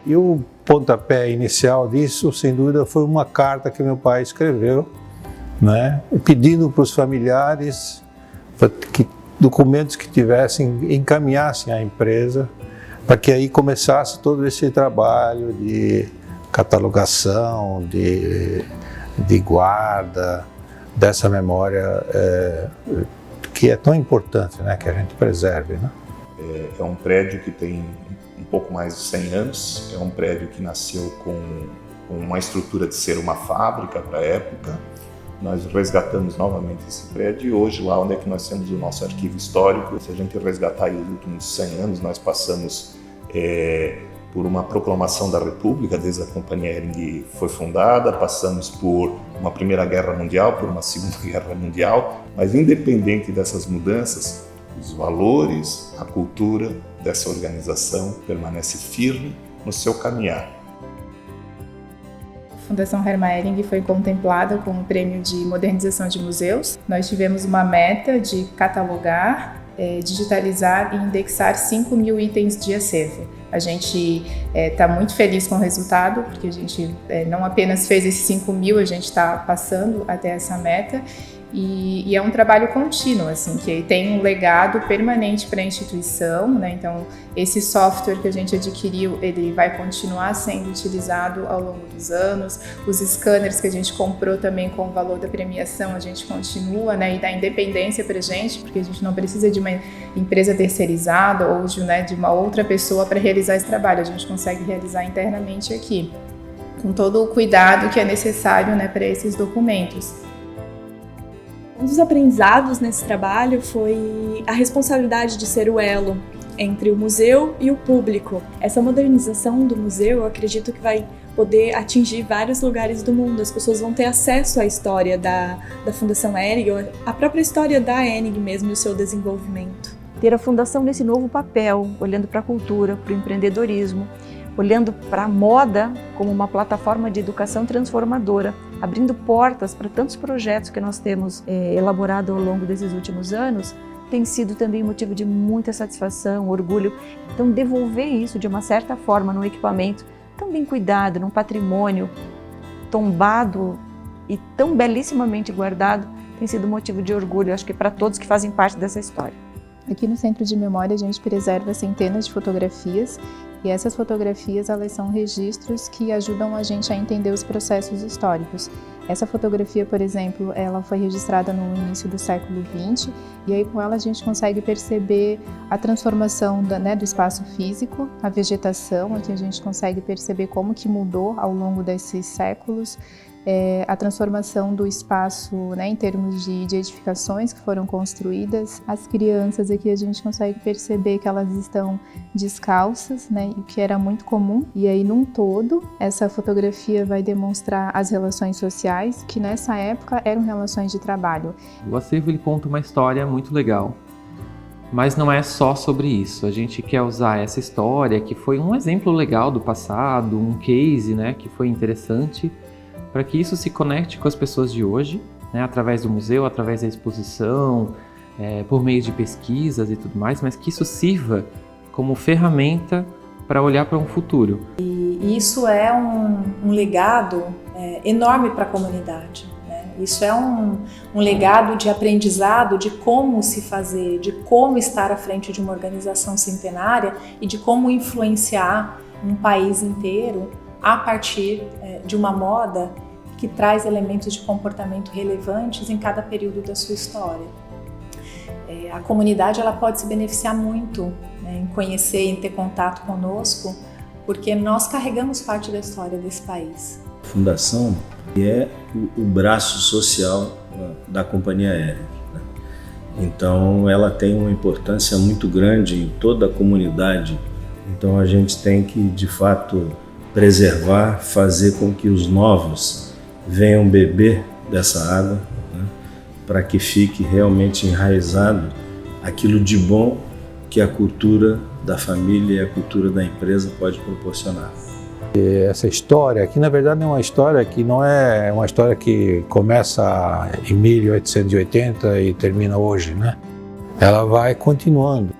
E o pontapé inicial disso, sem dúvida, foi uma carta que meu pai escreveu, né, pedindo para os familiares que documentos que encaminhassem à empresa, para que aí começasse todo esse trabalho de catalogação, de guarda dessa memória que é tão importante, né, que a gente preserve, né? É um prédio que tem um pouco mais de 100 anos, é um prédio que nasceu com uma estrutura de ser uma fábrica para a época. Nós resgatamos novamente esse prédio e hoje lá onde é que nós temos o nosso arquivo histórico, se a gente resgatar aí os últimos 100 anos, nós passamos por uma proclamação da República, desde a Companhia Hering foi fundada, passamos por uma Primeira Guerra Mundial, por uma Segunda Guerra Mundial, mas independente dessas mudanças, os valores, a cultura dessa organização permanece firme no seu caminhar. A Fundação Hermann Hering foi contemplada com o Prêmio de Modernização de Museus. Nós tivemos uma meta de catalogar, digitalizar e indexar 5.000 itens de acervo. A gente está muito feliz com o resultado, porque a gente não apenas fez esses 5.000, a gente está passando até essa meta. E é um trabalho contínuo, assim, que tem um legado permanente para a instituição, né? Então, esse software que a gente adquiriu, ele vai continuar sendo utilizado ao longo dos anos. Os scanners que a gente comprou também com o valor da premiação, a gente continua, né? E dá independência para a gente, porque a gente não precisa de uma empresa terceirizada ou de uma outra pessoa para realizar esse trabalho. A gente consegue realizar internamente aqui, com todo o cuidado que é necessário, né, para esses documentos. Um dos aprendizados nesse trabalho foi a responsabilidade de ser o elo entre o museu e o público. Essa modernização do museu, eu acredito que vai poder atingir vários lugares do mundo. As pessoas vão ter acesso à história da Fundação Hering, a própria história da Hering mesmo e o seu desenvolvimento. Ter a Fundação nesse novo papel, olhando para a cultura, para o empreendedorismo, olhando para a moda como uma plataforma de educação transformadora, abrindo portas para tantos projetos que nós temos elaborado ao longo desses últimos anos, tem sido também motivo de muita satisfação, orgulho. Então, devolver isso de uma certa forma num equipamento tão bem cuidado, num patrimônio tombado e tão belíssimamente guardado, tem sido motivo de orgulho, acho que para todos que fazem parte dessa história. Aqui no Centro de Memória a gente preserva centenas de fotografias e essas fotografias elas são registros que ajudam a gente a entender os processos históricos. Essa fotografia, por exemplo, ela foi registrada no início do século XX e aí com ela a gente consegue perceber a transformação do espaço físico, a vegetação, aqui a gente consegue perceber como que mudou ao longo desses séculos, a transformação do espaço, né, em termos de edificações que foram construídas. As crianças aqui a gente consegue perceber que elas estão descalças, né, o que era muito comum. E aí, num todo, essa fotografia vai demonstrar as relações sociais, que nessa época eram relações de trabalho. O acervo ele conta uma história muito legal. Mas não é só sobre isso. A gente quer usar essa história, que foi um exemplo legal do passado, um case, né, que foi interessante, para que isso se conecte com as pessoas de hoje, né, através do museu, através da exposição, por meio de pesquisas e tudo mais, mas que isso sirva como ferramenta para olhar para um futuro. E isso é um legado enorme para a comunidade, né? Isso é um legado de aprendizado de como se fazer, de como estar à frente de uma organização centenária e de como influenciar um país inteiro a partir de uma moda que traz elementos de comportamento relevantes em cada período da sua história. A comunidade ela pode se beneficiar muito, né, em conhecer, em ter contato conosco, porque nós carregamos parte da história desse país. A Fundação é o braço social da Companhia Hering, né? Então ela tem uma importância muito grande em toda a comunidade. Então a gente tem que, de fato, preservar, fazer com que os novos venham beber dessa água, né, para que fique realmente enraizado aquilo de bom que a cultura da família e a cultura da empresa pode proporcionar. Essa história, que na verdade é uma história que não é uma história que começa em 1880 e termina hoje, né? Ela vai continuando.